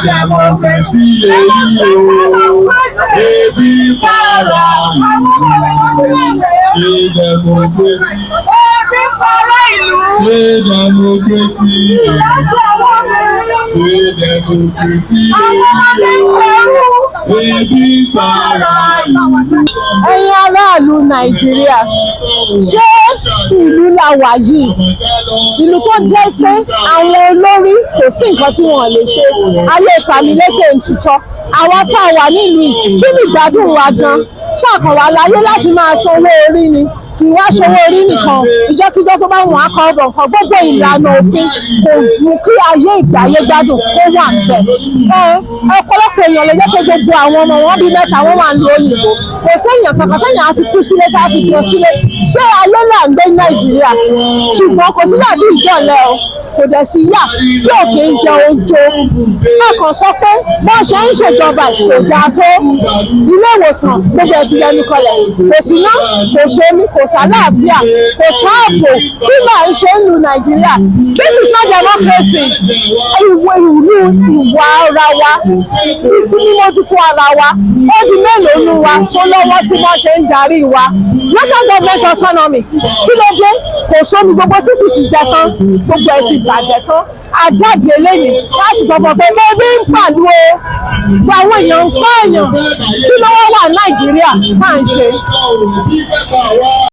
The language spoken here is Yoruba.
democracy lèyí o, ebi para ṣe democracy. Ṣé democracy ṣé democracy ebi para ẹ̀yin aráàlú Nàìjíríà, ṣé ìlú la wà yìí, ìlú tó jẹ́ pé àwọn olórí kò sí nǹkan tí wọ́n lè ṣe, ayé ìfàmìlékè ń tutọ́, àwa tá a wà nílùú yìí kí ni ìgbádùn wa gan? ṣàkànwá láyé láti máa sanwó orí ni, kì í wá sanwó orí nìkan, ìjọkíjọ tó bá wọn á kọ ọbọ nǹkan, gbogbo ìlànà òfin kò mú kí ayé ìgbáyé gbádùn kó wà níbẹ̀. Ọ̀pọ̀lọpọ̀ èèyàn lè jẹ́ pé gbogbo àwọn ọmọ wọn bí mẹ́ta wọ́n wà ń lo òyìnbó, kò séèyàn kankan téèyàn á fi kú sílé tá a fi jọ sílé. Ṣé ayé náà ń gbé Nàìjíríà? Ṣùgbọ́n kò sí láti ìjọ̀lẹ̀ o, kò dẹ̀ sí yà tí ò kì í jẹ oúnjẹ. Bákan sọ pé bó ṣe ń ṣèjọba kò dáa tó, ilé ìwòsàn gbogbo ẹ̀ ti yẹnu kọlẹ̀, kò sí iná, kò sómi, kò sálàáfíà, kò sáàbò. Kí là ń ṣe ń lu Nàìjíríà? This is not democracy. Ìlú ìwà ara wa, ìfinimójútó ara wa, ó di mélòó nu wa tó lọ́wọ́ sí bó ṣe ń darí wa. Local government autonomy, kí ló dé? Kò sómi, gbogbo títì ti jẹ tán, gbogbo ẹ̀ ti bàjẹ́ tán. Àjáde lẹ́yìn láti sọ fún pé ebi ń pàlú o, àwọn èèyàn ń pààyàn, kí ló wá wà Nàìjíríà máa ń ṣe.